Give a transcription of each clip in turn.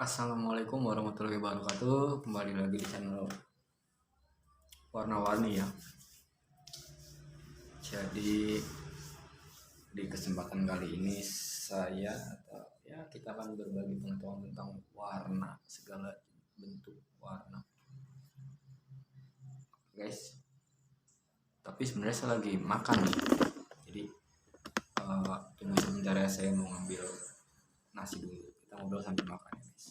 Assalamualaikum warahmatullahi wabarakatuh. Kembali lagi di channel Warna-Warni ya. Jadi di kesempatan kali ini kita akan berbagi pengetahuan tentang warna, segala bentuk warna. Guys, tapi sebenarnya saya lagi makan nih. Jadi tunggu sebentar ya, saya mau ngambil nasi dulu. Kita ngobrol sambil makan ya guys.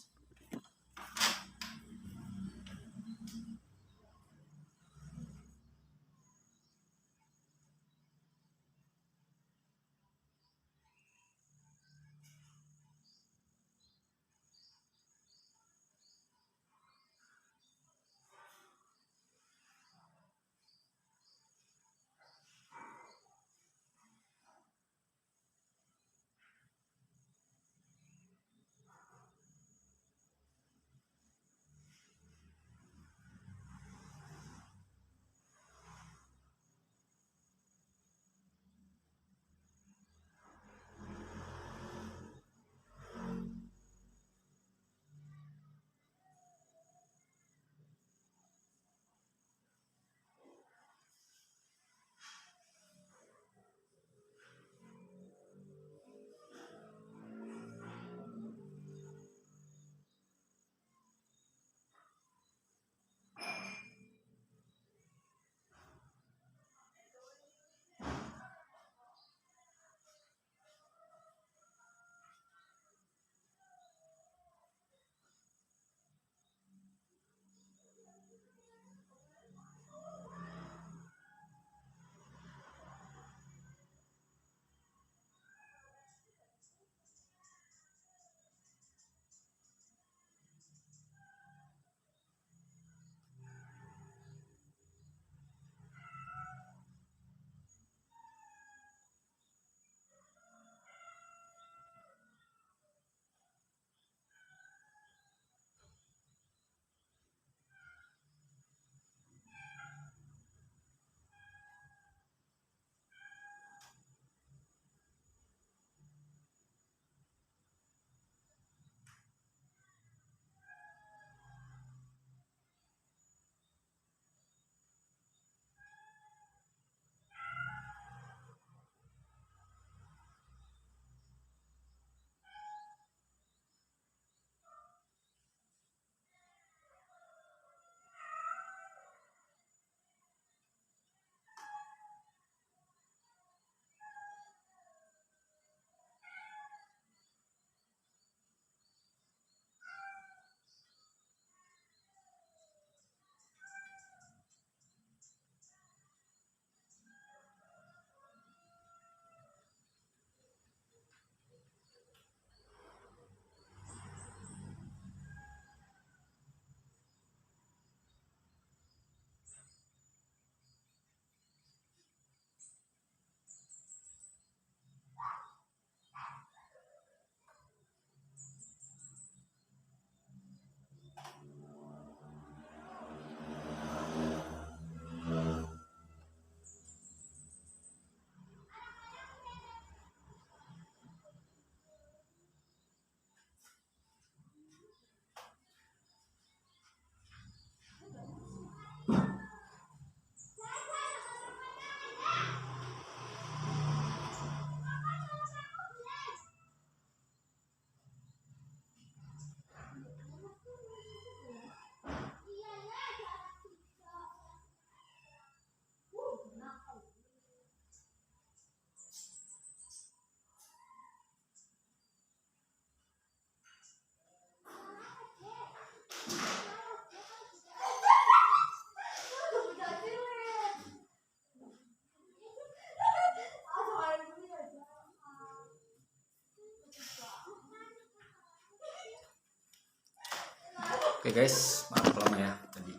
Oke guys, maaf lama ya tadi.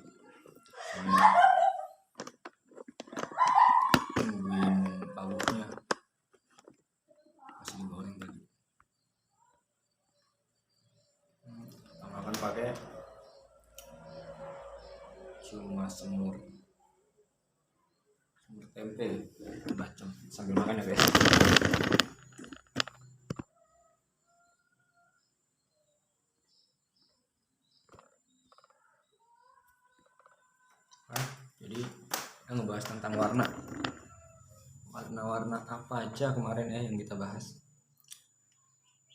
Tungguin lauknya masih digoreng tadi. Kita makan pakai cuma semur tempe bacem sambil makan ya guys. Kita ngebahas tentang warna-warna apa aja kemarin ya yang kita bahas.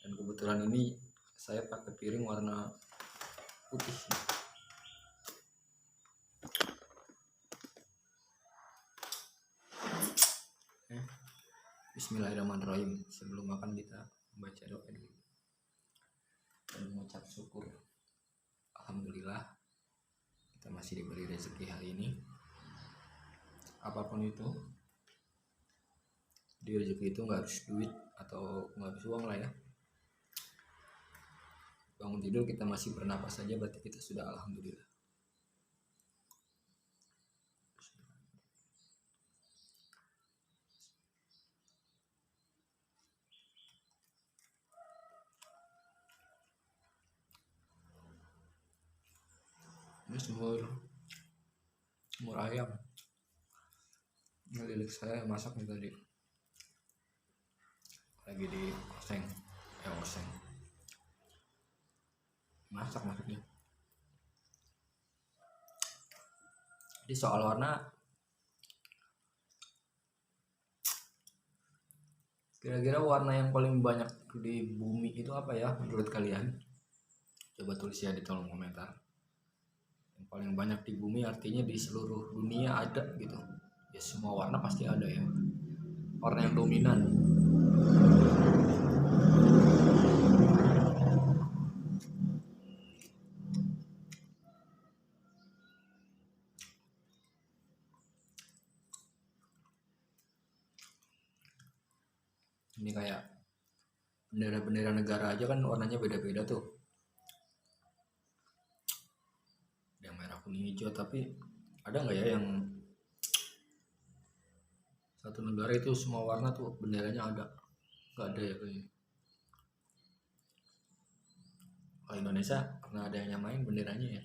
Dan kebetulan ini saya pakai piring warna putih. Bismillahirrahmanirrahim. Sebelum makan kita membaca doa dulu dan mengucap syukur. Alhamdulillah kita masih diberi rezeki hari ini. Apapun itu, di rezeki itu nggak harus duit atau nggak harus uang lah ya. Bangun tidur kita masih bernapas saja berarti kita sudah alhamdulillah. Ini semur ayam. Ini lilik saya masak nih tadi. Lagi di oseng. Masak maksudnya. Jadi soal warna, kira-kira warna yang paling banyak di bumi itu apa ya menurut kalian? Coba tulis ya di kolom komentar. Yang paling banyak di bumi artinya di seluruh dunia ada gitu. Ya semua warna pasti ada ya. Warna yang dominan. Ini kayak bendera-bendera negara aja kan warnanya beda-beda tuh. Yang merah, kuning, hijau, tapi ada nggak ya yang satu negara itu semua warna tuh benderanya ada? Nggak ada ya kayaknya. Kalau Indonesia pernah ada yang nyamain benderanya ya?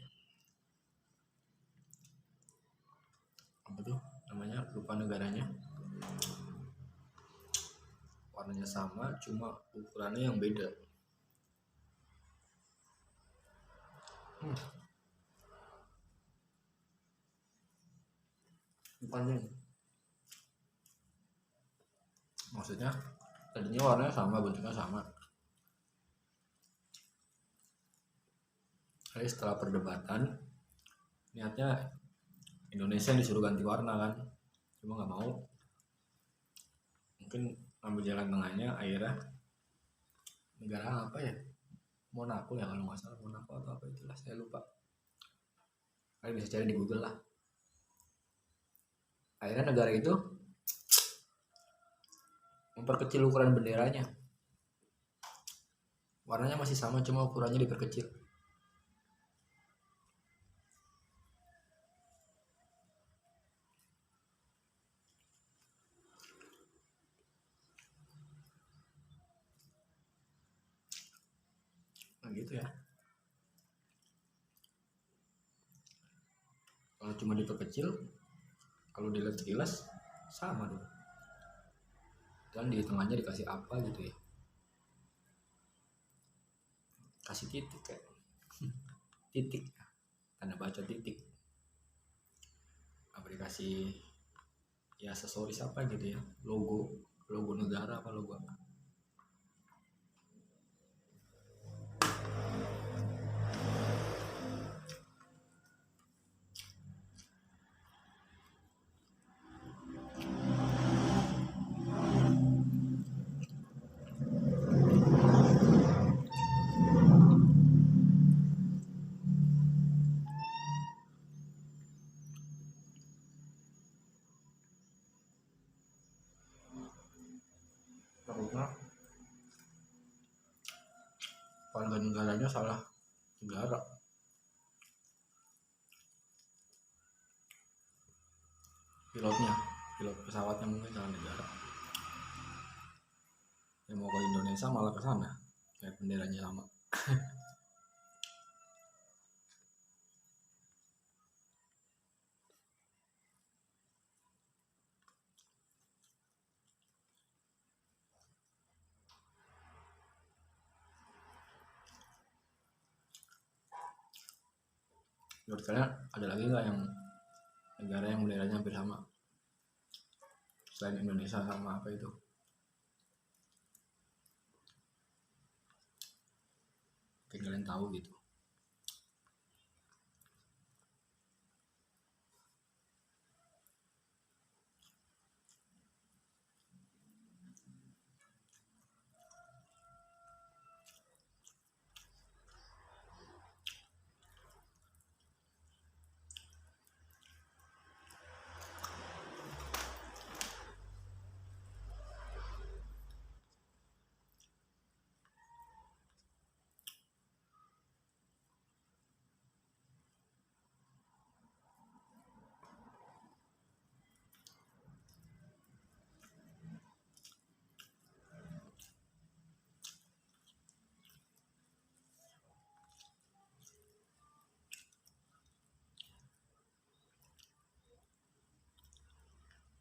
Apa tuh namanya? Lupa negaranya. Warnanya sama, cuma ukurannya yang beda. Panjang. Maksudnya tadinya warnanya sama, bentuknya sama. Tapi setelah perdebatan, niatnya Indonesia disuruh ganti warna kan, cuma nggak mau. Mungkin ambil jalan tengahnya, akhirnya negara apa ya? Monaco ya kalau nggak salah, Monaco atau apa itulah, saya lupa. Kalian bisa cari di Google lah. Akhirnya negara itu memperkecil ukuran benderanya. Warnanya masih sama, cuma ukurannya diperkecil. Nah gitu ya. Kalau cuma diperkecil, kalau dilihat sekilas sama dong. Dan di tengahnya dikasih apa gitu ya? Kasih titik kayak titik, tanda baca titik. Apa dikasih ya aksesoris apa gitu ya? Logo negara apa logo apa? Takutnya warga negaranya salah negara. Pilot pesawatnya mungkin salah negara. Yang mau ke Indonesia malah ke sana, kayak benderanya sama. Menurut kalian ada lagi nggak negara yang benderanya hampir sama selain Indonesia sama apa itu. Mungkin kalian tahu gitu.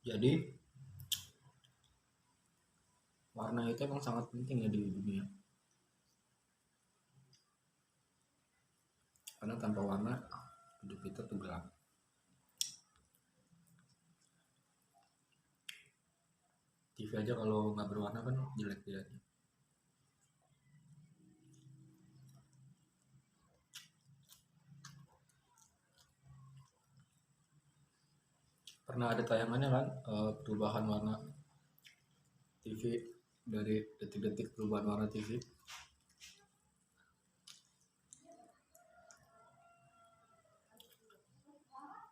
Jadi warna itu emang sangat penting ya di dunia, karena tanpa warna hidup kita tuh gelap. TV aja kalau nggak berwarna kan jelek dilihatnya. Pernah ada tayangannya kan, perubahan warna TV, dari detik-detik perubahan warna TV.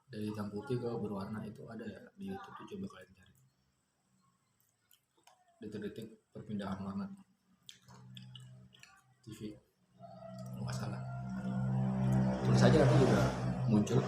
Dari hitam putih ke berwarna itu ada ya di YouTube tuh, coba kalian cari detik-detik perpindahan warna TV, nggak salah. Tulis aja nanti juga muncul.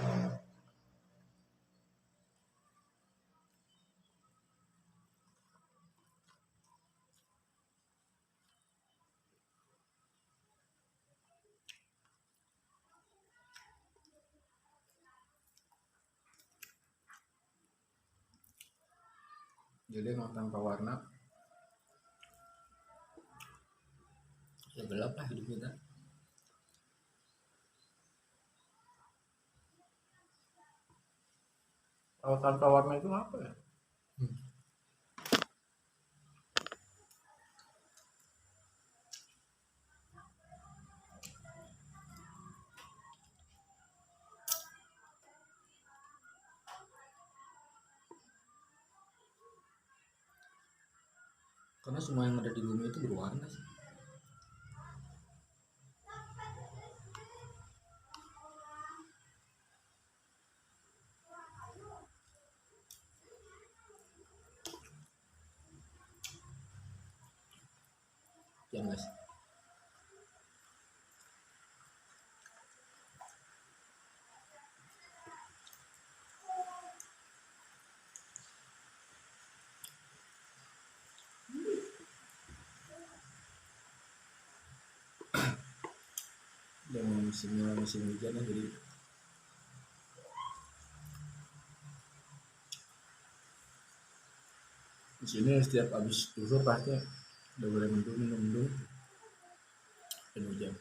Jadi emang tanpa warna ya gelap lah hidup kita. Kalau tanpa warna itu apa ya? Karena semua yang ada di bumi itu berwarna sih. Ya guys. Dan musimnya musim hujan ya, jadi di sini setiap habis zuhur pasti udah boleh mendung dan hujan.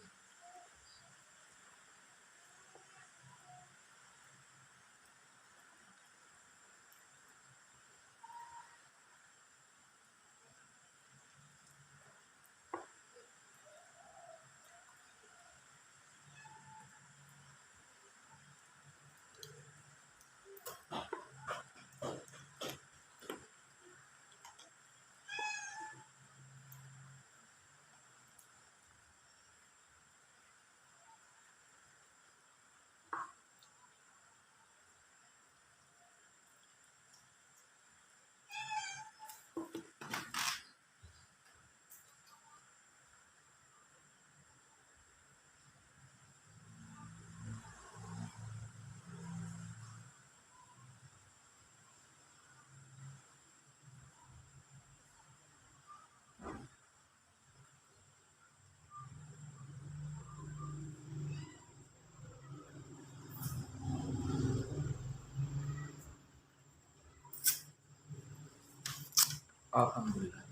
Alhamdulillah.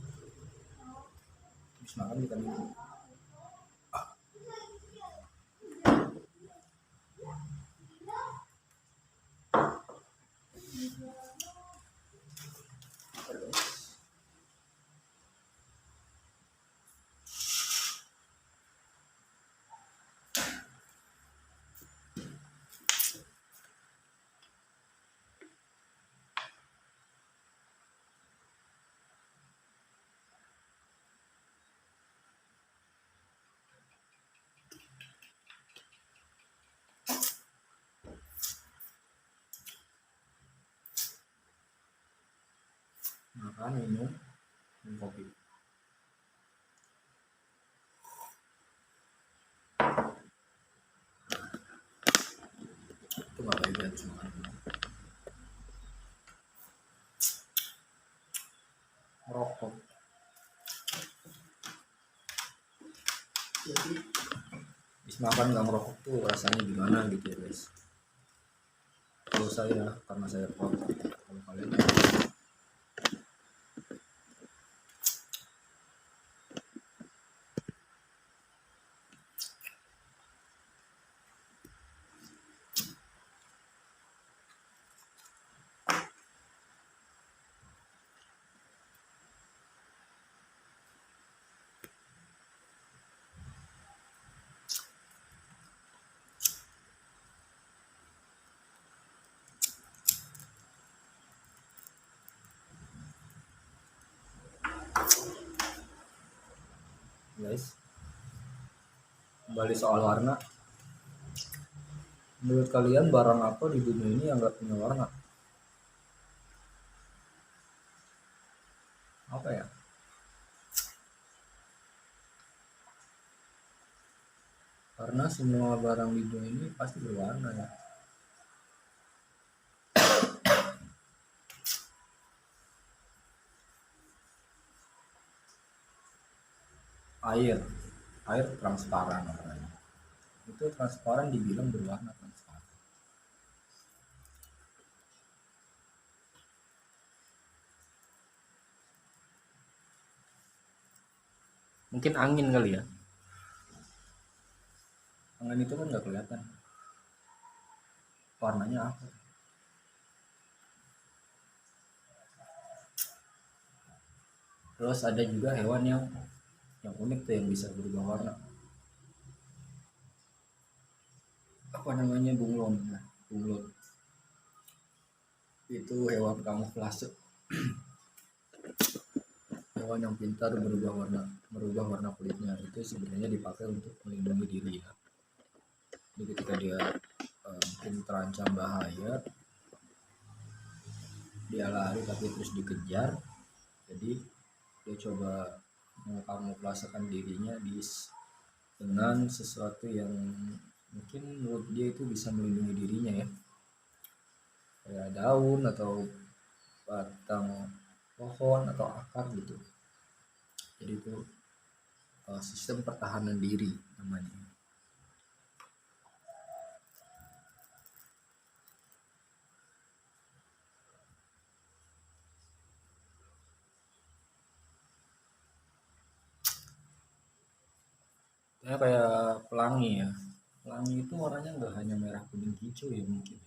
Habis makan kita minum. makan minum kopi. Itu nggak baik ya cuma merokok. Jadi habis makan nggak merokok tuh rasanya gimana gitu ya guys. Kalau saya karena saya kuat, kalau kalian guys, kembali soal warna. Menurut kalian barang apa di dunia ini yang nggak punya warna? Apa ya? Karena semua barang di dunia ini pasti berwarna ya. Air transparan warnanya. Itu transparan dibilang berwarna transparan. Mungkin angin kali ya. Angin itu kan nggak kelihatan warnanya apa. Terus ada juga hewan yang unik tuh yang bisa berubah warna. Apa namanya, bunglon. Nah, bunglon itu hewan kamuflase. Hewan yang pintar merubah warna kulitnya. Itu sebenarnya dipakai untuk melindungi diri ya. Jadi ketika dia mungkin terancam bahaya, dia lari tapi terus dikejar, jadi dia coba mengamuflasekan dirinya dengan sesuatu yang mungkin menurut dia itu bisa melindungi dirinya ya, kayak daun atau batang pohon atau akar gitu. Jadi itu sistem pertahanan diri namanya. Ya, kayak pelangi ya. Pelangi itu warnanya nggak hanya merah kuning hijau ya mungkin.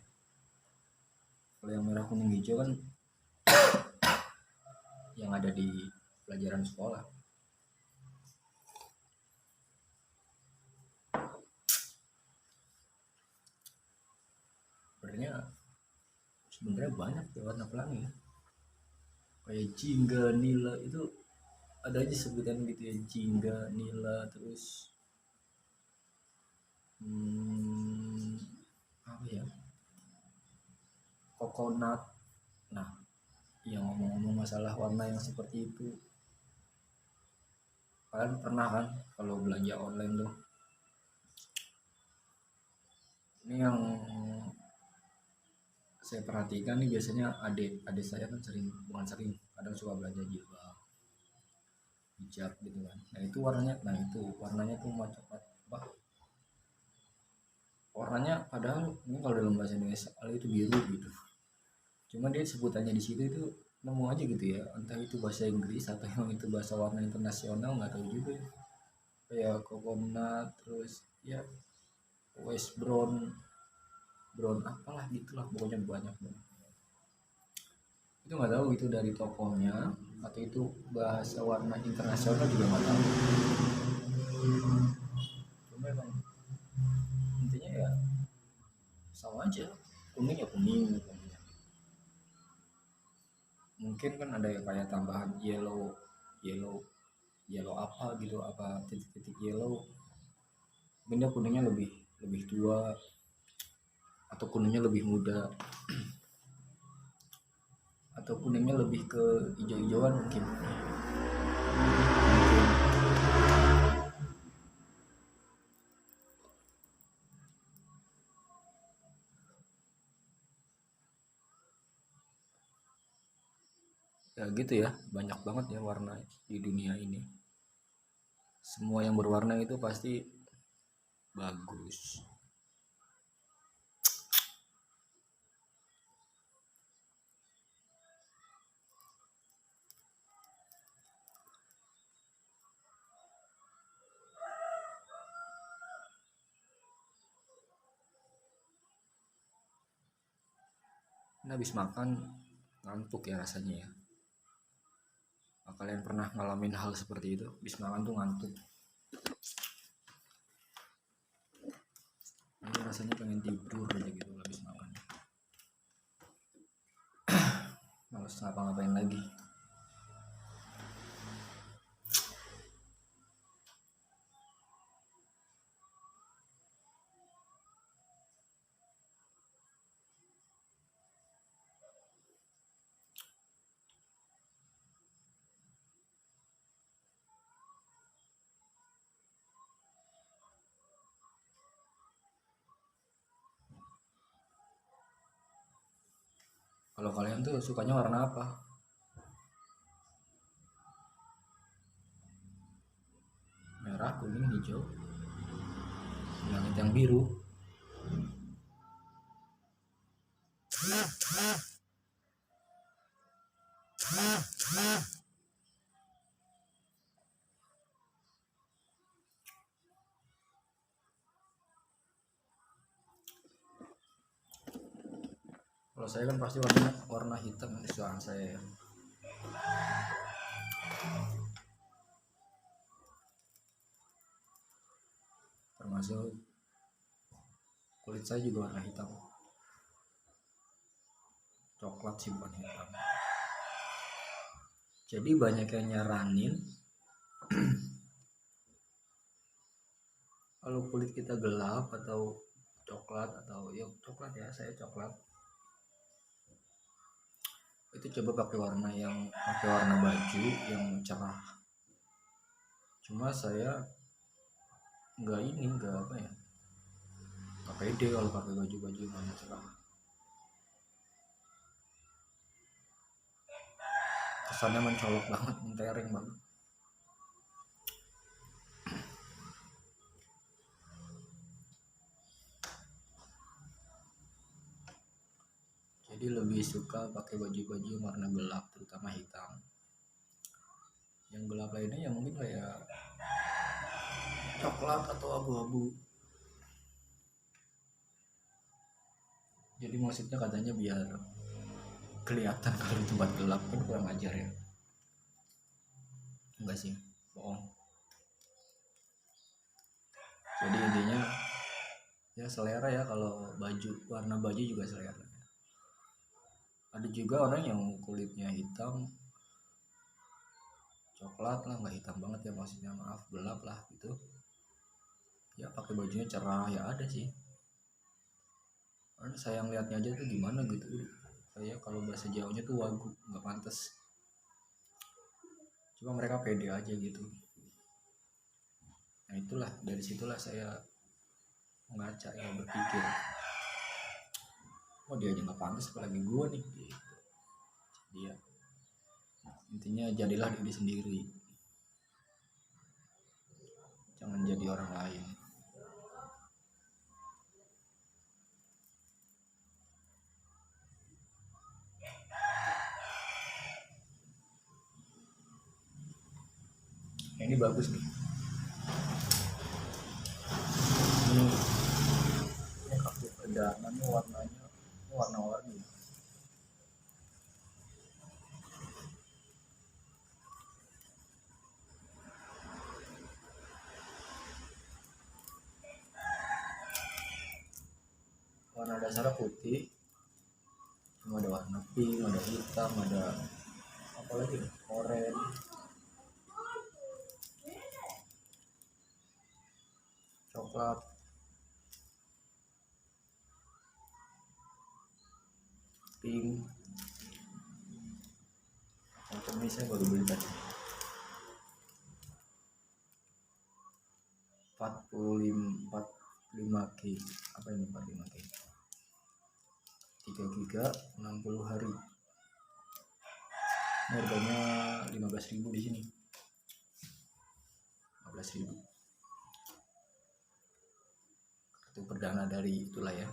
Kalau yang merah kuning hijau kan yang ada di pelajaran sekolah. Sebenarnya banyak ya warna pelangi. Kayak jingga, nila itu ada aja sebutan gitu ya, jingga, nila, terus apa ya, coconut. Nah, yang ngomong-ngomong masalah warna yang seperti itu, kalian pernah kan kalau belanja online tuh, ini yang saya perhatikan nih, biasanya adik saya kan bukan sering, kadang suka belanja jilbab, hijab gitu kan. Nah itu warnanya tuh macam apa, warnanya padahal ini kalau dalam bahasa Indonesia itu biru gitu, cuma dia sebutannya di situ itu nemu aja gitu ya, entah itu bahasa Inggris atau yang itu bahasa warna internasional, nggak tahu juga ya. Kayak coconut, terus ya west brown apalah gitulah, pokoknya banyak banget. Itu nggak tahu itu dari tokonya atau itu bahasa warna internasional juga nggak tahu. Cuma emang intinya ya sama aja, kuning ya kuning. Mungkin kan ada yang kayak tambahan yellow yellow apa gitu, apa titik-titik yellow, mungkin kuningnya lebih tua atau kuningnya lebih muda atau kuningnya lebih ke hijau-hijauan mungkin. Ya gitu ya, banyak banget ya warna di dunia ini. Semua yang berwarna itu pasti bagus. Nah, habis makan ngantuk ya rasanya ya. Kalian pernah ngalamin hal seperti itu? Habis makan tuh ngantuk. Ini rasanya pengen tidur aja gitu habis makan. Males ngapa-ngapain lagi. Kalau kalian tuh sukanya warna apa? Merah, kuning, hijau, langit yang biru. Kalau saya kan pasti warna hitam kesukaan saya ya. Termasuk kulit saya juga warna hitam. Coklat sih bukan hitam. Jadi banyak yang nyaranin kalau kulit kita gelap atau coklat atau ya coklat ya, saya coklat. Itu coba pakai warna baju yang cerah. Cuma saya nggak apa ya, nggak pede kalau pakai baju yang warna cerah. Kesannya mencolok banget, mentereng banget. Jadi lebih suka pakai baju-baju yang warna gelap, terutama hitam. Yang gelap lainnya ya mungkin kayak coklat atau abu-abu. Jadi maksudnya katanya biar kelihatan kalau tempat gelap, kan kurang ajar ya. Enggak sih, bohong. Jadi intinya ya selera ya, kalau warna baju juga selera. Ada juga orang yang kulitnya hitam coklat lah, nggak hitam banget ya, maksudnya maaf gelap lah gitu ya, pakai bajunya cerah ya ada sih. Karena saya ngeliatnya aja tuh gimana gitu, saya kalau bahasa Jawanya tuh wagu, nggak pantas. Cuma mereka pede aja gitu. Nah itulah, dari situlah saya mengaca ya, berpikir oh dia aja nggak pantas apalagi gue nih gitu. Dia intinya jadilah diri sendiri, jangan jadi orang lain. Nah, ini bagus nih, ini kartu perjalanan warnanya warna-warni. Warna dasarnya putih, cuma ada warna pink, ada hitam, ada apa lagi, oranye, coklat, pink, Motor ini saya baru beli tadi 45 G. Apa ini 45 G? 3 giga 60 hari. Ini harganya 15.000 di sini. 15.000. Kartu perdana dari itulah ya.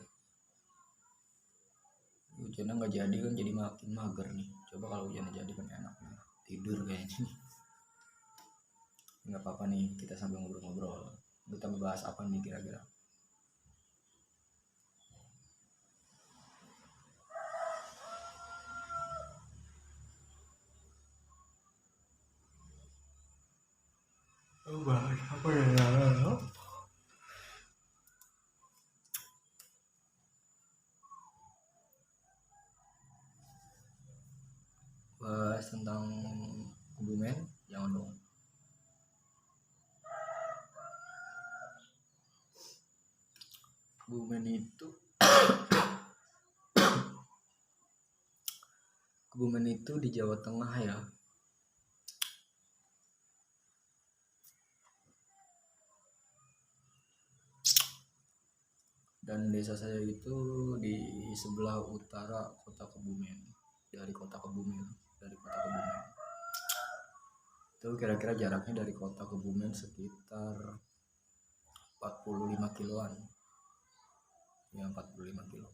Hujannya nggak jadi kan, jadi makin mager nih. Coba kalau hujannya jadi kan enak nih. Tidur kayaknya. Nggak apa-apa nih, kita sambil ngobrol-ngobrol. Kita membahas apa nih kira-kira? Bahas apa ya? Bahas tentang Kebumen, jangan dong. Kebumen itu di Jawa Tengah ya. Dan desa saya itu di sebelah utara kota Kebumen. Dari kota Kebumen. Itu kira-kira jaraknya dari kota Kebumen sekitar 45 kiloan. Ya, 45 kilo.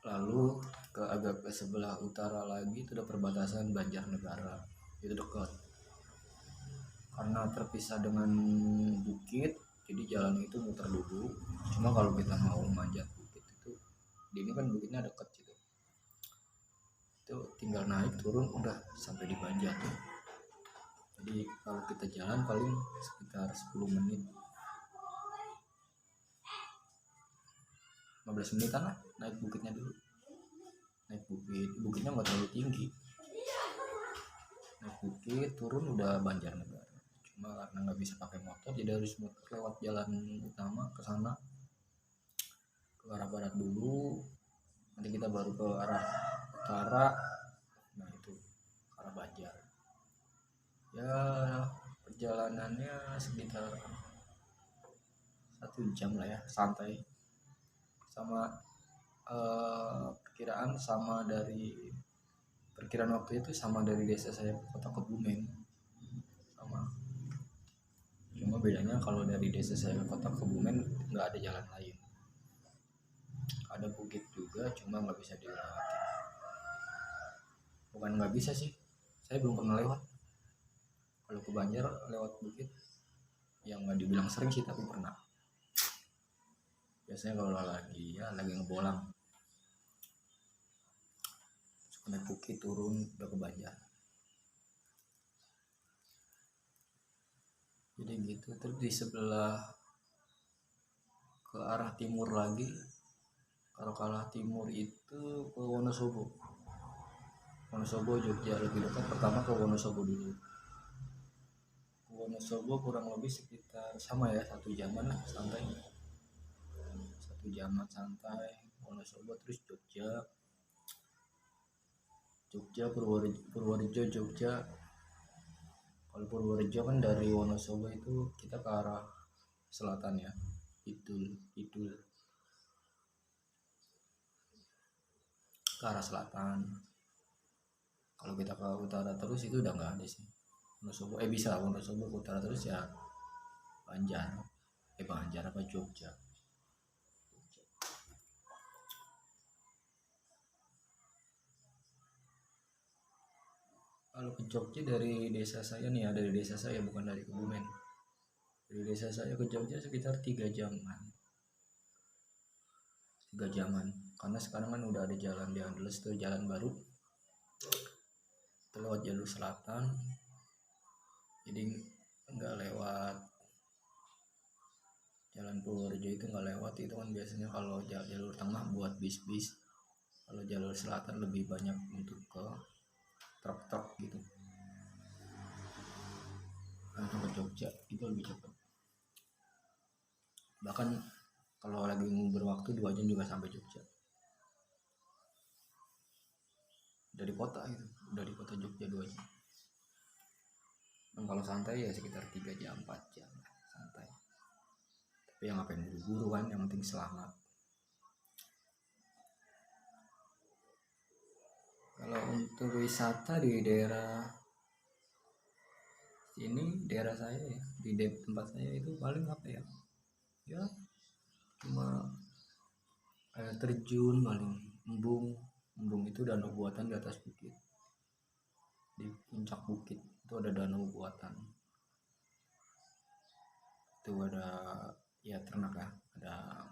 Lalu agak ke sebelah utara lagi itu ada perbatasan Banjarnegara. Itu dekat. Karena terpisah dengan bukit, jadi jalan itu muter dulu. Cuma kalau kita mau manjat bukit itu, di ini kan bukitnya dekat gitu. Itu tinggal naik turun udah sampai di Banjar. Jadi kalau kita jalan paling sekitar 10 menit, 15 menitan lah naik bukitnya dulu. Naik bukitnya nggak terlalu tinggi. Naik bukit turun udah Banjarnegara. Cuma karena nggak bisa pakai motor jadi harus muter lewat jalan utama ke sana, ke arah barat dulu, nanti kita baru ke arah utara. Nah itu ke arah Banjar ya. Perjalanannya sekitar 1 jam lah ya, santai. Sama perkiraan waktu itu sama dari desa saya ke kota Kebumen sama. Cuma bedanya kalau dari desa saya ke kota Kebumen nggak ada jalan lain. Ada bukit juga, cuma nggak bisa dilewati. Bukan nggak bisa sih, saya belum pernah lewat. Kalau ke Banjar lewat bukit, yang nggak dibilang sering sih, tapi pernah. Biasanya kalau lagi ngebolang, naik bukit turun udah ke Banjar. Jadi gitu. Terus di sebelah ke arah timur lagi, kalau ke arah timur itu ke Wonosobo, Jogja lebih dekat. Pertama ke Wonosobo dulu. Ke Wonosobo kurang lebih sekitar sama ya, 1 jaman lah santai. 1 jaman santai Wonosobo, terus Jogja, Purworejo, Jogja. Kalau Purworejo kan dari Wonosobo itu kita ke arah selatan ya, Kidul ke arah selatan. Kalau kita ke utara terus itu udah nggak ada sih. Wonosobo bisa Wonosobo ke utara terus ya Banjar apa Jogja. Kalau ke Jogja dari desa saya nih ya, dari desa saya bukan dari Kebumen. Dari desa saya ke Jogja sekitar 3 jaman. Karena sekarang kan udah ada jalan di Andeles tuh, jalan baru. Itu lewat jalur selatan. Jadi nggak lewat jalan Purworejo, itu nggak lewat. Itu kan biasanya kalau jalur tengah buat bis-bis. Kalau jalur selatan lebih banyak untuk ke truk-truk gitu. Langsung ke Jogja itu lebih cepat. Bahkan kalau lagi berwaktu 2 jam juga sampai Jogja. dari kota itu, dari kota Jogja 2 jam. Dan kalau santai ya sekitar 3 jam 4 jam santai. Tapi yang ngapain buru-buru kan, yang penting selamat. Kalau untuk wisata di daerah sini, daerah saya ya, di tempat saya itu paling apa ya, ya cuma air terjun, paling embung itu danau buatan di atas bukit, di puncak bukit itu ada danau buatan, itu ada ya ternak ya, ada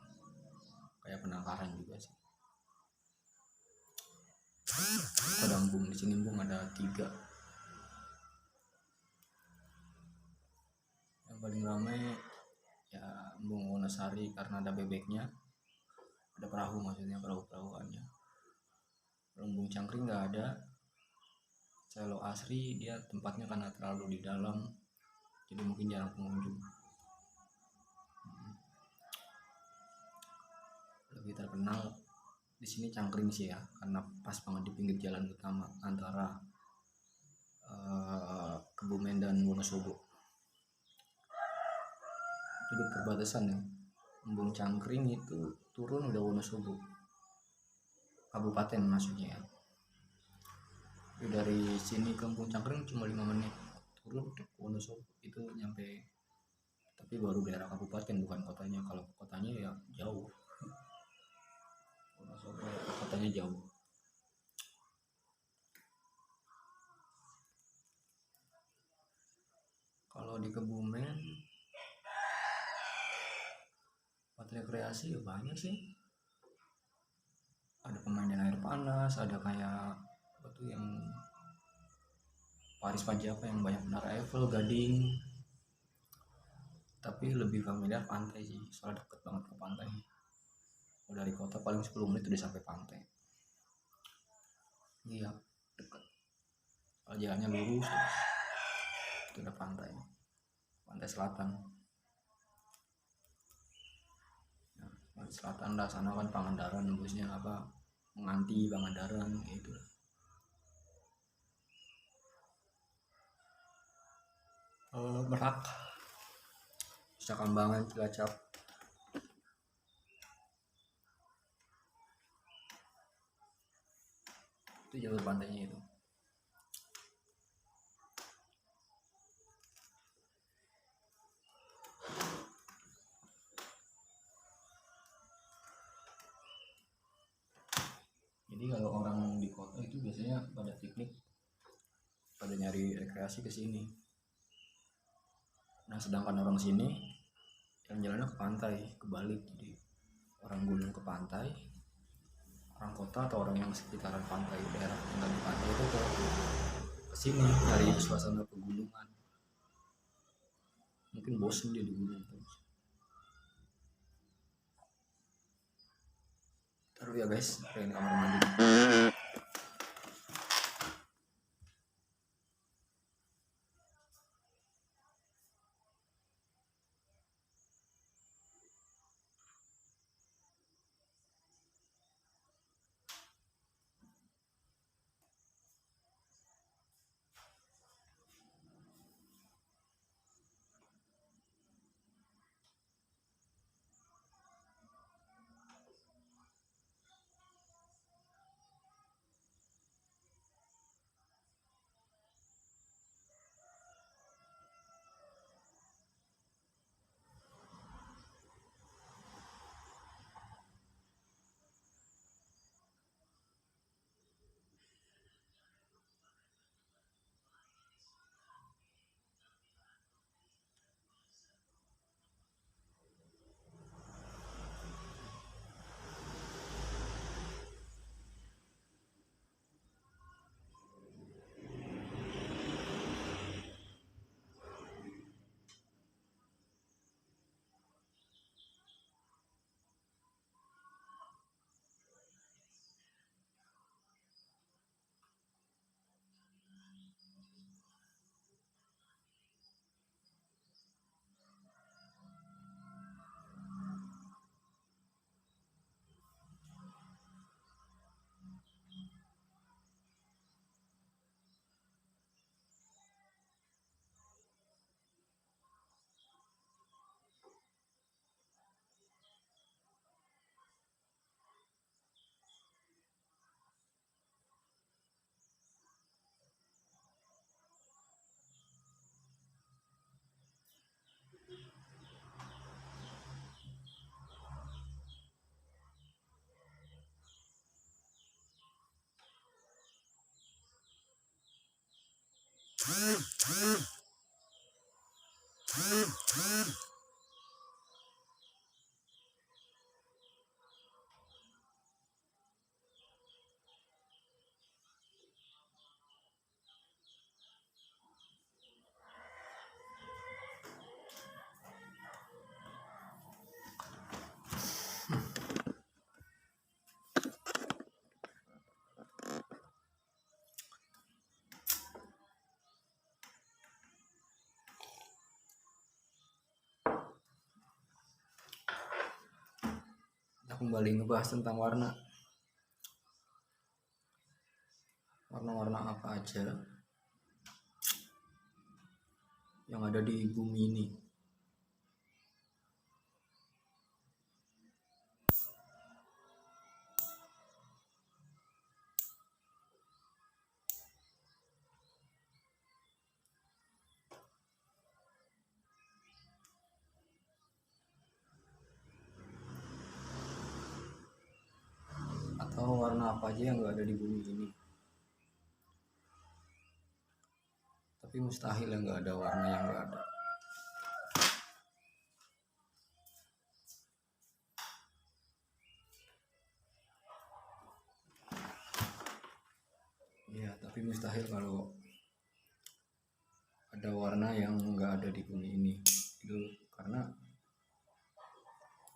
kayak penangkaran juga sih. Ada embung, di sini embung ada 3. Yang paling ramai ya embung Wonosari karena ada bebeknya, ada perahu, maksudnya perahu-perahuannya. Embung Cangkring nggak ada. Selo Asri dia tempatnya karena terlalu di dalam, jadi mungkin jarang pengunjung. Lebih terkenal di sini Cangkring sih ya, karena pas banget di pinggir jalan utama antara Kebumen dan Wonosobo. Itu di perbatasan ya. Embung Cangkring itu turun udah Wonosobo, kabupaten maksudnya ya. Dari sini ke Embung Cangkring cuma 5 menit, turun ke Wonosobo itu nyampe, tapi baru daerah kabupaten bukan kotanya. Kalau kotanya ya jauh, Wonosobo kotanya jauh. Kalau di Kebumen tempat rekreasi ya banyak sih, ada pemandian air panas, ada kayak apa tuh yang Paris Panjapa yang banyak menara Eiffel, Gading. Tapi lebih familiar pantai sih, soalnya deket banget ke pantai. Kalau dari kota paling 10 menit udah sampai pantai. Iya, deket. Kalau jalannya lurus terus itu udah pantai, pantai selatan. Nah, pantai selatan dah sana kan Pangandaran, nembusnya apa Menganti, Pangandaran gitu. Merak, Nusa Kambangan, Cilacap. Itu jalur pantainya itu. Jadi kalau orang di kota itu biasanya pada piknik, pada nyari rekreasi ke sini. Nah sedangkan orang sini yang jalannya ke pantai, kebalik. Jadi orang gunung ke pantai, orang kota atau orang yang sekitaran pantai, daerah tinggal di pantai itu ke sini cari suasana pegunungan. Mungkin bosen dia di gunung terus. Taruh ya guys, pengen kamar mandi. Kita kembali ngebahas tentang warna-warna apa aja yang ada di bumi ini. Atau warna apa aja yang nggak ada di bumi ini. Tapi mustahil yang nggak ada warna yang nggak ada. Ya, tapi mustahil kalau ada warna yang nggak ada di bumi ini. Itu karena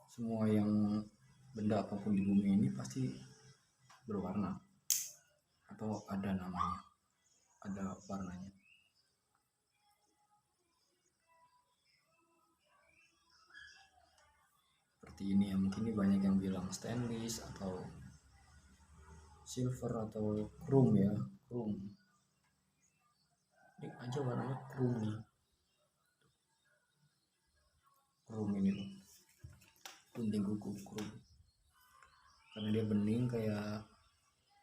semua yang benda apapun di bumi ini pasti berwarna atau ada namanya, ada warnanya. Seperti ini ya, mungkin ini banyak yang bilang stainless atau silver atau chrome ya, chrome. Ini aja warnanya chrome nih, chrome ini loh, gunting kuku chrome, karena dia bening kayak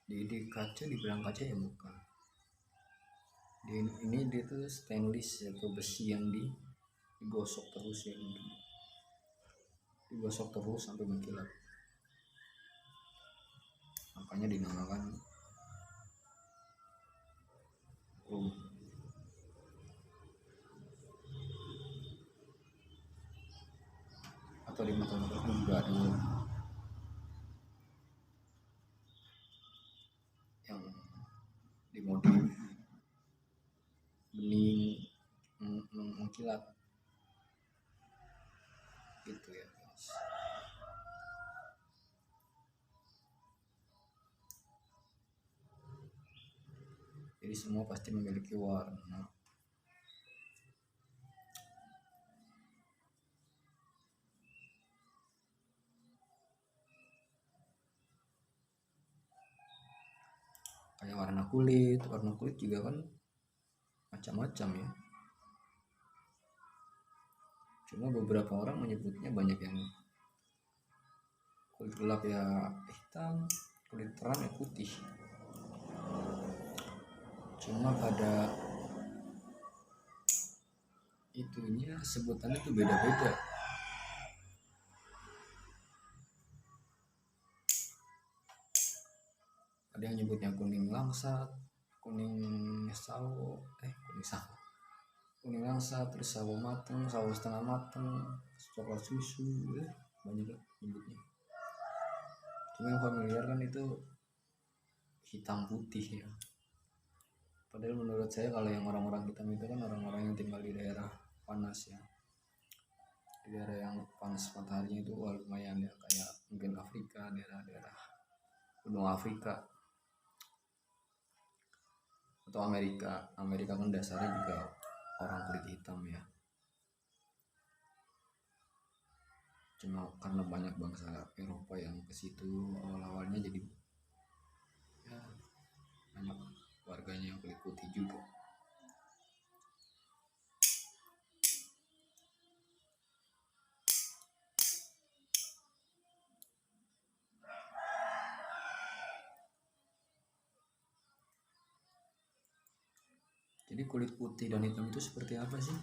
di kaca, dibilang kaca ya bukan. Ini dia tuh stainless atau besi yang digosok terus ya, digosok terus sampai mengkilat, makanya dinamakan chrome. Atau di motor-motor kan juga ada yang dimodif bening mengkilat gitu ya guys. Jadi semua pasti memiliki warna. Kayak warna kulit juga kan macam-macam ya. Cuma beberapa orang menyebutnya banyak yang kulit gelap ya hitam, kulit terang ya putih. Cuma pada itunya sebutannya itu beda-beda. Ada yang nyebutnya kuning langsat, kuning langsat, terus sawo mateng, sawo setengah mateng, coklat susu, banyak lah nyebutnya. Cuma yang familiar kan itu hitam putih ya. Padahal menurut saya kalau yang orang-orang hitam itu kan orang-orang yang tinggal di daerah panas ya, di daerah yang panas mataharinya itu lumayan ya, kayak mungkin Afrika, daerah-daerah Gunung Afrika atau Amerika kan dasarnya juga orang kulit hitam ya. Cuma karena banyak bangsa Eropa yang ke situ awal-awalnya, jadi ya banyak warganya yang kulit putih juga. Jadi kulit putih dan hitam itu seperti apa sih?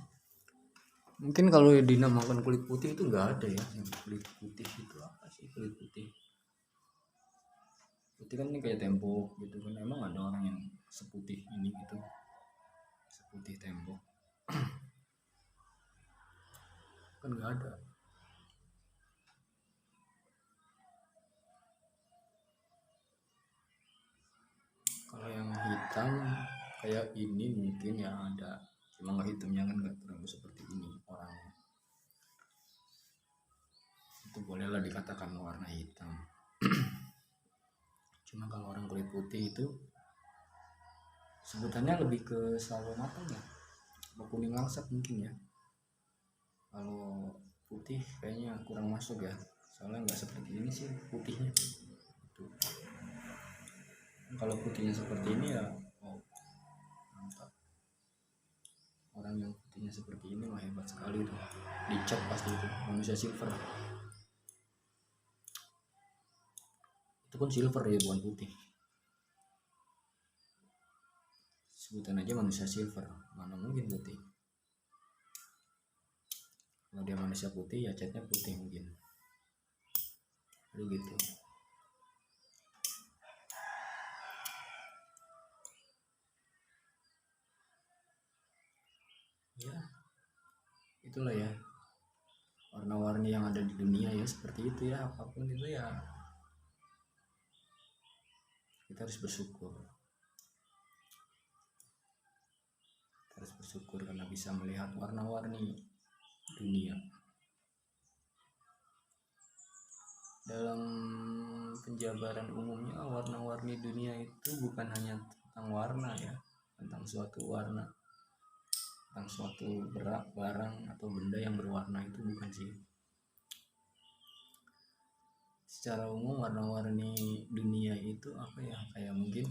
Mungkin kalau dinamakan kulit putih itu nggak ada ya. Yang kulit putih itu apa sih kulit putih? Putih kan ini kayak tembok gitu kan. Emang ada orang yang seputih ini gitu? seputih tembok kan nggak ada. Kalau yang hitam kayak ini mungkin ya ada, cuma nggak hitamnya kan nggak terlalu seperti ini orangnya, itu bolehlah dikatakan warna hitam. Cuma kalau orang kulit putih itu sebutannya lebih ke sawo matang ya, atau kuning langsat mungkin ya. Kalau putih kayaknya kurang masuk ya, soalnya nggak seperti ini sih putihnya. Tuh. Kalau putihnya seperti ini ya, oh mantap. Orang yang putihnya seperti ini mah hebat sekali tuh. Dicap pasti itu manusia silver. Itu pun silver ya, bukan putih. Sebutan aja manusia silver, mana mungkin putih. Kalau dia manusia putih ya catnya putih mungkin. Aduh gitu. Ya, itulah ya warna-warni yang ada di dunia ya, seperti itu ya. Apapun itu ya kita harus bersyukur. Kita harus bersyukur karena bisa melihat warna-warni dunia. Dalam penjabaran umumnya, warna-warni dunia itu bukan hanya tentang warna ya, tentang suatu warna, tentang suatu barang atau benda yang berwarna, itu bukan sih. Secara umum warna-warni dunia itu apa ya, kayak mungkin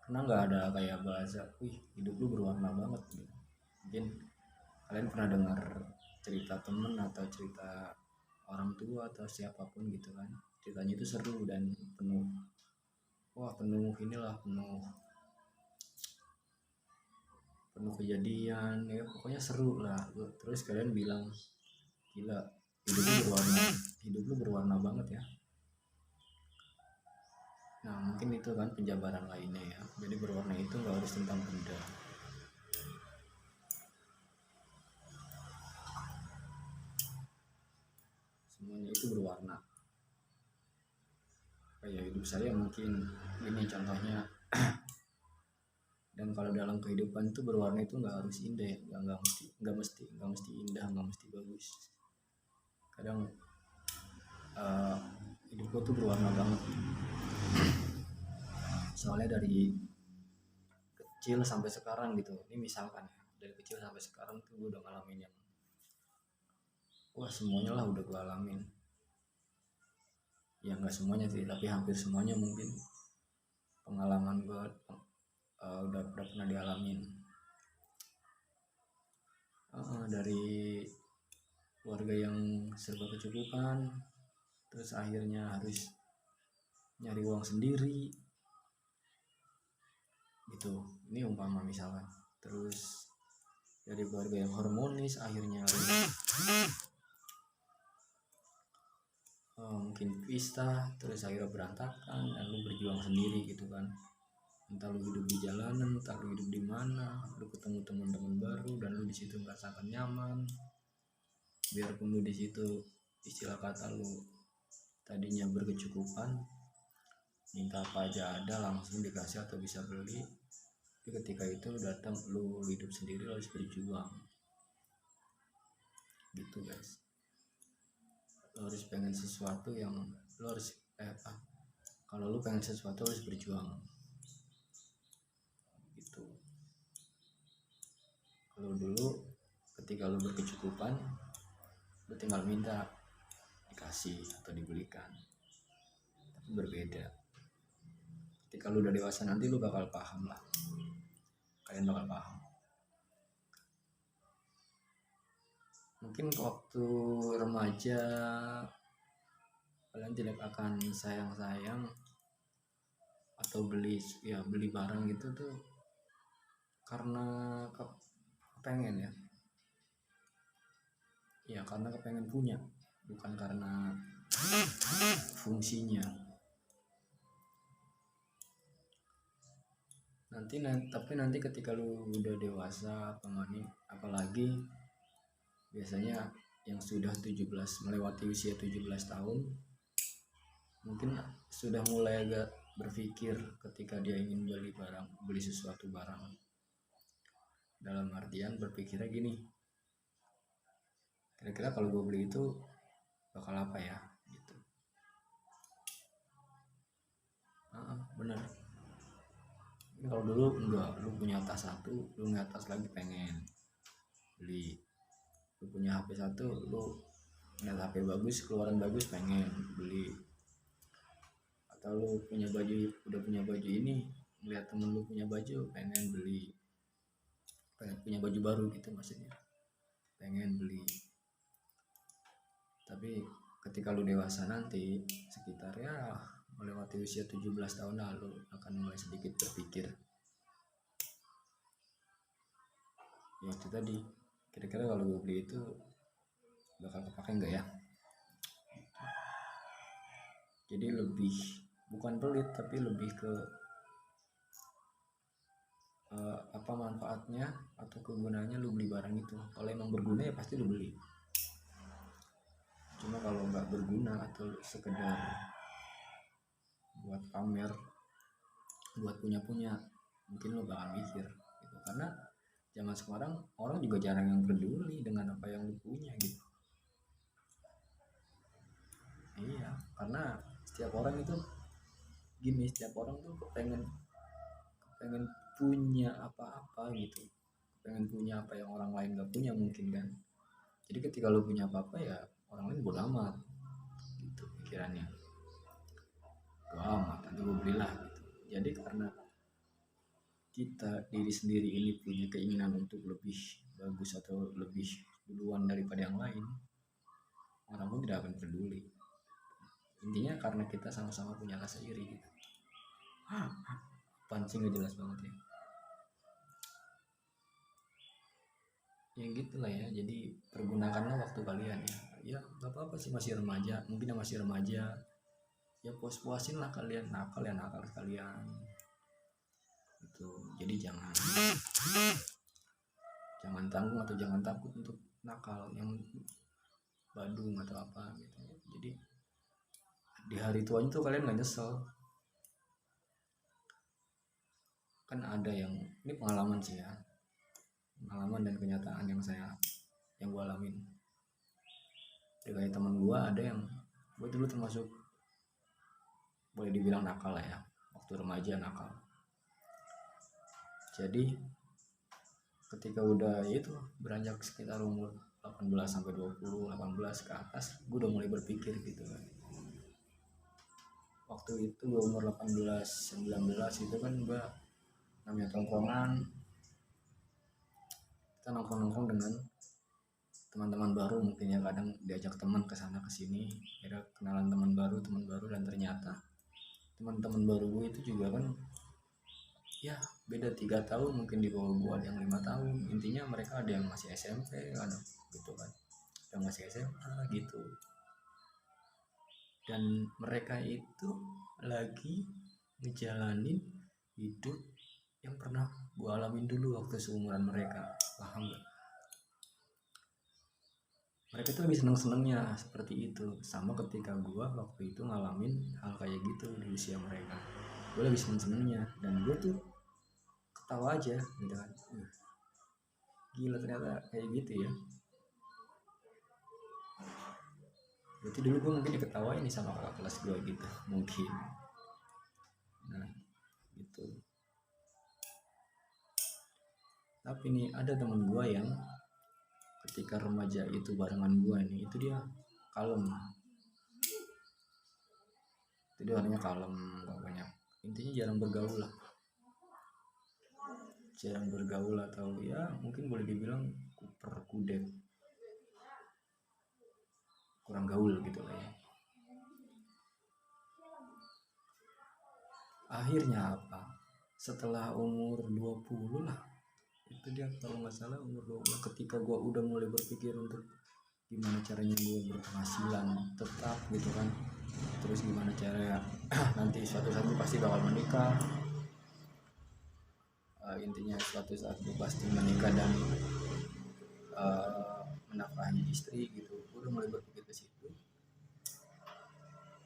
karena nggak ada kayak bahasa, wih hidup lu berwarna banget gitu. Mungkin kalian pernah dengar cerita temen atau cerita orang tua atau siapapun gitu kan, ceritanya itu seru dan penuh inilah, penuh kejadian ya, pokoknya seru lah. Terus kalian bilang, gila hidup lu berwarna banget ya. Nah mungkin itu kan penjabaran lainnya ya. Jadi berwarna itu nggak harus tentang benda, semuanya itu berwarna. Kayak hidup saya mungkin ini contohnya. Dan kalau dalam kehidupan itu berwarna itu nggak harus indah ya, nggak mesti indah, nggak mesti bagus. Kadang hidupku tuh berwarna banget. Soalnya dari kecil sampai sekarang gitu, ini misalkan ya, dari kecil sampai sekarang tuh gue udah ngalamin yang semuanya lah udah gue alamin. Ya nggak semuanya sih, tapi hampir semuanya mungkin pengalaman gue udah pernah dialamin. Dari keluarga yang serba kecukupan, terus akhirnya harus nyari uang sendiri gitu, ini umpama misalkan. Terus dari keluarga yang harmonis akhirnya harus mungkin pisah, terus akhirnya berantakan dan lu berjuang sendiri gitu kan. Entah lu hidup di jalanan, entah lu hidup di mana, lu ketemu teman-teman baru dan lu di situ merasakan nyaman. Biarpun lu di situ istilah kata lu tadinya berkecukupan, minta apa aja ada, langsung dikasih atau bisa beli. Tapi ketika itu datang lu hidup sendiri, lu harus berjuang gitu guys. Lu harus pengen sesuatu yang lu harus kalau lu pengen sesuatu harus berjuang gitu. Kalau dulu ketika lu berkecukupan, lu tinggal minta dikasih atau dibelikan. Tapi berbeda ketika lu udah dewasa, nanti lu bakal paham lah, kalian bakal paham. Mungkin waktu remaja kalian tidak akan sayang atau beli barang gitu tuh karena kepengen ya karena kepengen punya, bukan karena fungsinya. Tapi nanti ketika lu udah dewasa apalagi biasanya yang sudah 17 melewati usia 17 tahun mungkin sudah mulai agak berpikir ketika dia ingin beli sesuatu barang, dalam artian berpikirnya gini, kira-kira kalau gue beli itu bakal apa ya gitu. Bener. Kalau dulu enggak, lu punya tas satu, lu ngeliat tas lagi pengen beli. Lu punya HP satu, lu ngeliat HP bagus, keluaran bagus pengen beli. Atau lu udah punya baju ini, ngeliat temen lu punya baju pengen beli. Pengen punya baju baru gitu maksudnya, pengen beli. Tapi ketika lu dewasa nanti, sekitar ya melewati usia 17 tahun lalu akan mulai sedikit berpikir ya itu tadi, kira-kira kalau gue beli itu bakal kepake enggak ya. Jadi lebih bukan pelit tapi lebih ke apa manfaatnya atau kegunaannya lu beli barang itu. Kalau emang berguna ya pasti lu beli. Cuma kalau nggak berguna atau sekedar buat pamer, buat punya mungkin lo bakal mikir gitu. Karena zaman sekarang orang juga jarang yang peduli dengan apa yang lo punya gitu. Iya, karena setiap orang itu gini, setiap orang tuh pengen punya apa-apa gitu, pengen punya apa yang orang lain gak punya mungkin kan. Jadi ketika lo punya apa-apa ya orang lain bodo amat gitu pikirannya, bodo amat nanti gue belilah gitu. Jadi karena kita diri sendiri ini punya keinginan untuk lebih bagus atau lebih duluan daripada yang lain, orang pun tidak akan peduli. Intinya karena kita sama-sama punya rasa iri gitu. Pancing gak jelas banget ya. Ya gitulah ya. Jadi pergunakanlah waktu kalian ya. Ya gak apa-apa sih, masih remaja. Mungkin yang masih remaja ya puas-puasin lah kalian, nakal sekalian itu. Jadi jangan tanggung atau jangan takut untuk nakal yang badung atau apa gitu. Jadi di hari tuanya tuh kalian gak nyesel. Kan ada yang, ini pengalaman sih ya, pengalaman dan kenyataan yang gue alamin. Kayak teman gue ada yang, gue dulu termasuk boleh dibilang nakal lah ya, waktu remaja nakal. Jadi ketika udah itu beranjak sekitar umur 18 sampai 20, 18 ke atas, gue udah mulai berpikir gitu kan. Waktu itu gue umur 18, 19 itu kan gue namanya tongkrongan, kita nongkrong dengan teman-teman baru mungkin ya, kadang diajak teman ke sana ke sini, kira kenalan teman baru, dan ternyata teman-teman baru gue itu juga kan ya beda 3 tahun, mungkin di bawah gue ada yang 5 tahun. Intinya mereka ada yang masih SMP, ada gitu kan, yang masih SMA gitu. Dan mereka itu lagi ngejalanin hidup yang pernah gue alamin dulu waktu seumuran mereka, paham gak? Mereka tuh lebih seneng-senengnya seperti itu, sama ketika gue waktu itu ngalamin hal kayak gitu di usia mereka. Gue lebih seneng-senengnya dan gue tuh ketawa aja gitu kan, gila ternyata kayak gitu ya. Berarti dulu gue mungkin diketawain nih sama kakak kelas gue gitu mungkin. Nah gitu. Tapi nih ada temen gue yang ketika remaja itu barengan gue nih, itu dia kalem. Itu dia orangnya kalem, gak banyak, intinya jarang bergaul lah. Jarang bergaul atau ya mungkin boleh dibilang kudet, kurang gaul gitu lah ya. Akhirnya apa? Setelah umur 20 lah, itu dia kalau nggak salah umur 20, ketika gue udah mulai berpikir untuk gimana caranya gue berpenghasilan tetap gitu kan, terus gimana caranya nanti suatu saat gue pasti bakal menikah, intinya suatu saat gue pasti menikah dan menafkahi istri gitu. Gue udah mulai berpikir ke situ,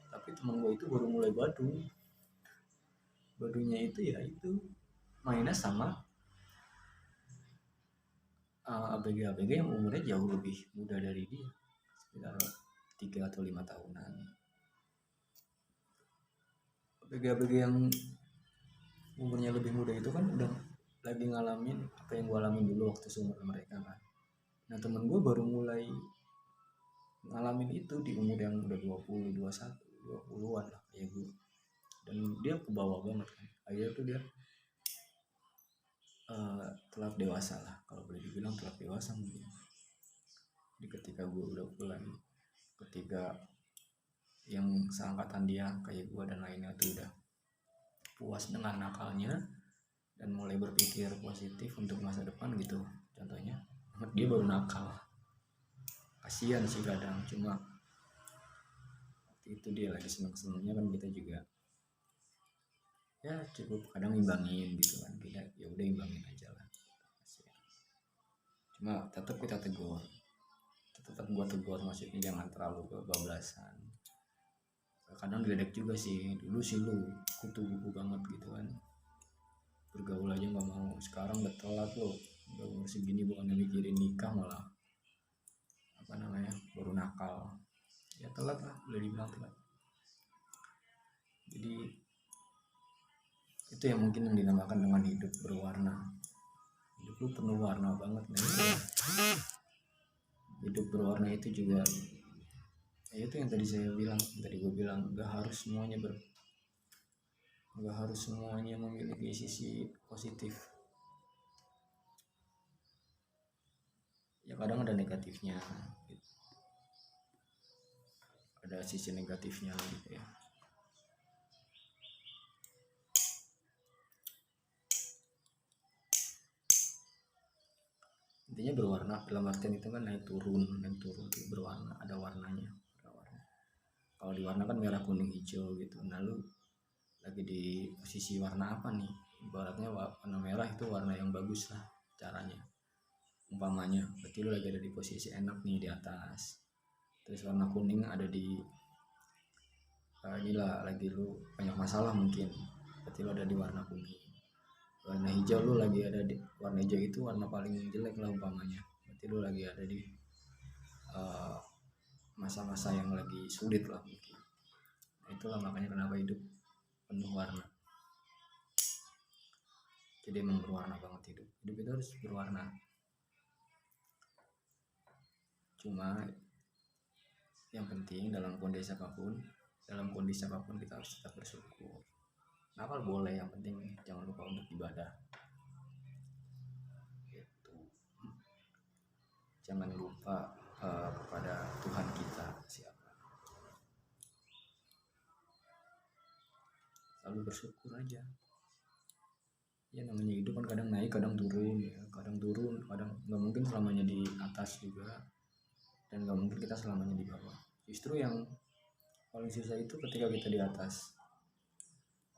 tapi temen gue itu baru mulai badunya itu ya itu mainnya sama ABG yang umurnya jauh lebih muda dari dia, sekitar 3 atau 5 tahunan. ABG yang umurnya lebih muda itu kan udah lagi ngalamin apa yang gue alamin dulu waktu seumur mereka kan. Nah temen gue baru mulai ngalamin itu di umur yang udah 20, 21, 20-an lah kayak gue. Dan dia ke bawah banget kan. Akhirnya tuh dia telat dewasa lah, kalau boleh dibilang telat dewasa mungkin. Jadi ketika gue udah mulai, ketika yang seangkatan dia kayak gue dan lainnya tuh udah puas dengan nakalnya dan mulai berpikir positif untuk masa depan gitu, contohnya dia baru nakal. Kasihan sih kadang, cuma waktu itu dia lagi seneng-senengnya kan, kita juga ya cukup kadang imbangin gitu kan, kita ya udah imbangin aja lah. Cuma tetap kita tegur, tetap gua tegur, maksudnya jangan terlalu kebablasan. Kadang diledek juga sih, dulu sih lu kutu buku banget gitu kan, bergaul aja nggak mau, sekarang udah telat lo, udah umur segini bukan mikirin nikah malah apa namanya baru nakal. Ya telat lah, udah dibilang telat. Jadi itu yang mungkin yang dinamakan dengan hidup berwarna. Hidup lu penuh warna banget nih ya. Hidup berwarna itu juga ya itu yang tadi gue bilang gak harus semuanya memiliki sisi positif. Ya kadang ada negatifnya gitu. Ada sisi negatifnya gitu ya. Intinya berwarna dalam artian itu kan naik turun itu berwarna, ada warnanya, ada warna. Kalau di warna kan merah kuning hijau gitu. Nah lu lagi di posisi warna apa nih? Ibaratnya warna merah itu warna yang bagus lah caranya, umpamanya berarti lu lagi ada di posisi enak nih di atas. Terus warna kuning ada di gila lagi lu banyak masalah mungkin, berarti lu ada di warna kuning. Warna hijau lu lagi ada di warna hijau, itu warna paling jelek lah umpamanya, berarti lu lagi ada di masa-masa yang lagi sulit lah mungkin. Nah, itulah makanya kenapa hidup penuh warna. Jadi emang berwarna banget hidup itu harus berwarna. Cuma yang penting dalam kondisi apapun kita harus tetap bersyukur. Nakal boleh, yang penting jangan lupa untuk ibadah gitu. Jangan lupa kepada Tuhan kita siapa, selalu bersyukur aja. Ya namanya hidup kan kadang naik kadang turun ya, kadang nggak mungkin selamanya di atas juga, dan nggak mungkin kita selamanya di bawah. Justru yang paling susah itu ketika kita di atas,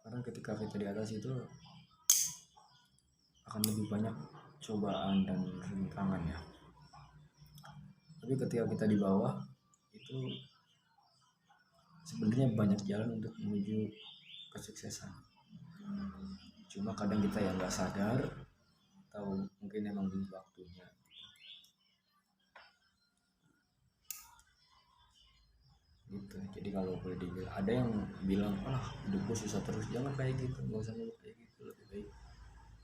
karena ketika kita di atas itu akan lebih banyak cobaan dan rintangan ya. Tapi ketika kita di bawah itu sebenarnya banyak jalan untuk menuju kesuksesan. Cuma kadang kita yang nggak sadar atau mungkin emang belum waktunya gitu. Jadi kalau boleh dibilang, ada yang bilang hidupku susah terus, jangan kayak gitu, nggak usah ngeluh kayak gitu. Lebih baik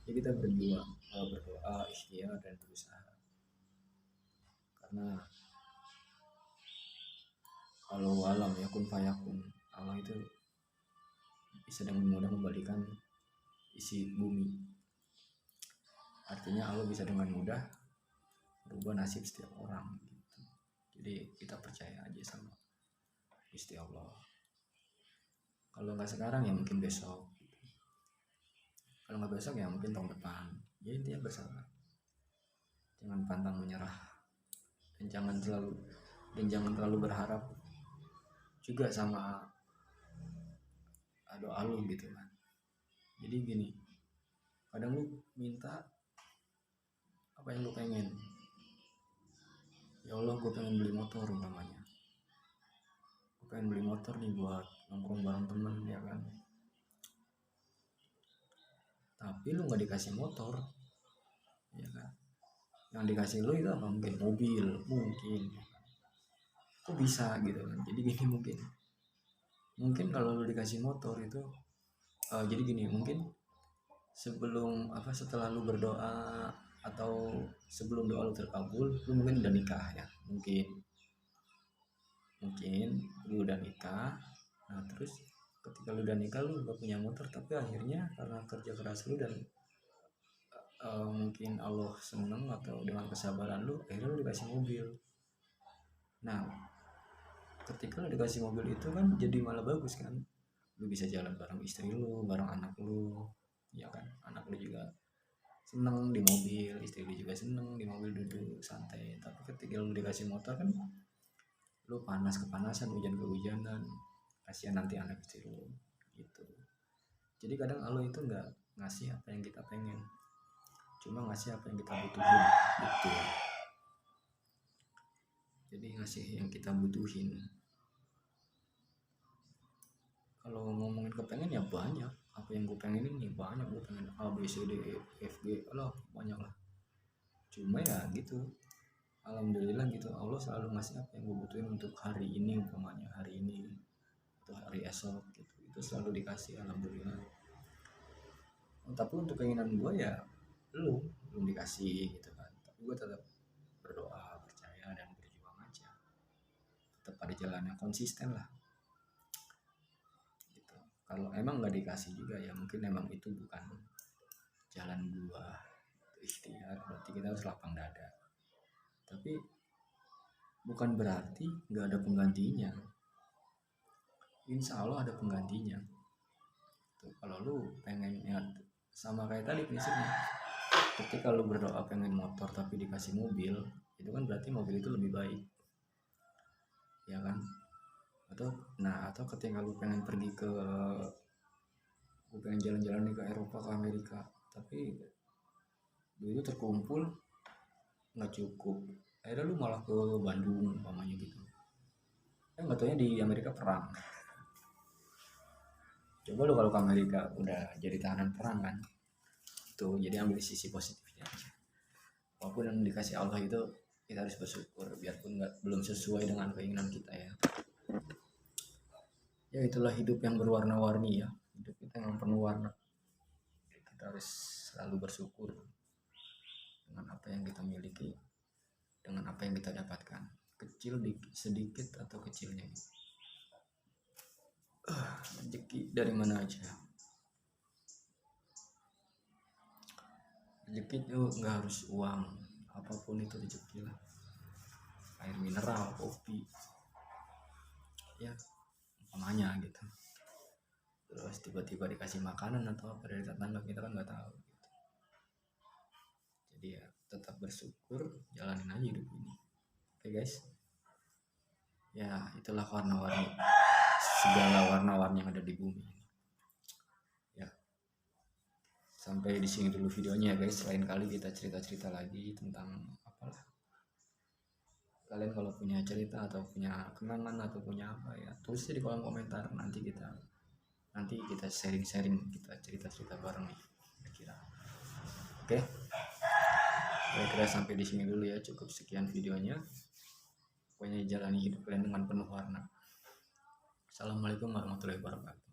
ya kita berdoa, ikhtiar dan berusaha. Karena kalau alam ya kun fayakun, Allah itu bisa dengan mudah membalikan isi bumi. Artinya Allah bisa dengan mudah merubah nasib setiap orang gitu. Jadi kita percaya aja sama Gusti Allah. Kalau nggak sekarang ya mungkin besok gitu. Kalau nggak besok ya mungkin tahun depan. Ya intinya bersabar, jangan pantang menyerah, dan jangan terlalu berharap juga sama doa lu gitu kan. Jadi gini, kadang lu minta apa yang lu pengen. Ya Allah, gue pengen beli motor umpamanya, gue pengen beli motor nih buat nongkrong bareng temen, ya kan. Tapi lu nggak dikasih motor, ya kan. Yang dikasih lu itu apa? Mungkin mobil, mungkin. Kok bisa gitu kan? Jadi gini, mungkin kalau lu dikasih motor itu jadi gini, mungkin setelah lu berdoa atau sebelum doa lu terkabul, lu mungkin udah nikah ya, mungkin lu udah nikah. Nah terus ketika lu udah nikah, lu gak punya motor, tapi akhirnya karena kerja keras lu dan mungkin Allah seneng atau dengan kesabaran lu, akhirnya lu dikasih mobil. Nah ketika lu dikasih mobil itu kan jadi malah bagus kan, lu bisa jalan bareng istri lu, bareng anak lu, ya kan. Anak lu juga seneng di mobil, istri lu juga seneng di mobil, duduk santai. Tapi ketika lu dikasih motor kan, lu panas kepanasan, hujan kehujanan, kasihan nanti anak istri lu gitu. Jadi kadang Allah itu nggak ngasih apa yang kita pengen, cuma ngasih apa yang kita butuhin gitu. Jadi ngasih yang kita butuhin. Kalau ngomongin kepengen ya banyak, apa yang gue pengen ini banyak, gue pengen A B C D E F G, lah banyak lah. Cuma ya gitu, alhamdulillah gitu, Allah selalu ngasih apa yang gue butuhin untuk hari ini, umpamanya hari ini atau hari esok gitu, itu selalu dikasih, alhamdulillah. Tapi untuk keinginan gue ya belum dikasih gitu kan. Tapi gue tetap berdoa, percaya, dan berjuang aja, tetap ada jalan yang konsisten lah gitu. Kalau emang nggak dikasih juga ya mungkin emang itu bukan jalan gua, ikhtiar, berarti kita harus lapang dada. Tapi bukan berarti nggak ada penggantinya, insya Allah ada penggantinya tuh. Kalau lu pengen ya sama kayak tadi prinsipnya, ketika lu berdoa pengen motor tapi dikasih mobil, itu kan berarti mobil itu lebih baik, ya kan. Atau ketika lu pengen pergi ke, gue pengen jalan-jalan nih ke Eropa, ke Amerika, tapi duit itu terkumpul nggak cukup, akhirnya lu malah ke Bandung umpamanya gitu. Nggak taunya di Amerika perang. Coba lu kalau ke Amerika udah jadi tahanan perang kan tuh. Jadi ambil sisi positifnya aja, walaupun yang dikasih Allah itu kita harus bersyukur, biarpun belum sesuai dengan keinginan kita ya. Ya itulah hidup yang berwarna-warni ya, hidup kita yang penuh warna. Kita harus selalu bersyukur dengan apa yang kita miliki, dengan apa yang kita dapatkan, kecil sedikit atau kecilnya gitu. Rezeki dari mana aja, rezeki itu nggak harus uang, apapun itu rezeki lah. Air mineral, kopi, ya umpamanya gitu. Terus tiba-tiba dikasih makanan atau apa dari tetangga, kita kan nggak tahu gitu. Jadi ya tetap bersyukur, jalanin aja hidup ini. Oke guys, ya itulah warna-warni, segala warna-warni yang ada di bumi ya. Sampai di sini dulu videonya ya guys. Lain kali kita cerita-cerita lagi tentang apalah. Kalian kalau punya cerita atau punya kenangan atau punya apa ya, tulis di kolom komentar. Nanti kita sharing-sharing, kita cerita-cerita bareng nih kira-kira. Oke. Kira-kira sampai di sini dulu ya, cukup sekian videonya. Pokoknya jalani hidup kalian dengan penuh warna. Assalamualaikum warahmatullahi wabarakatuh.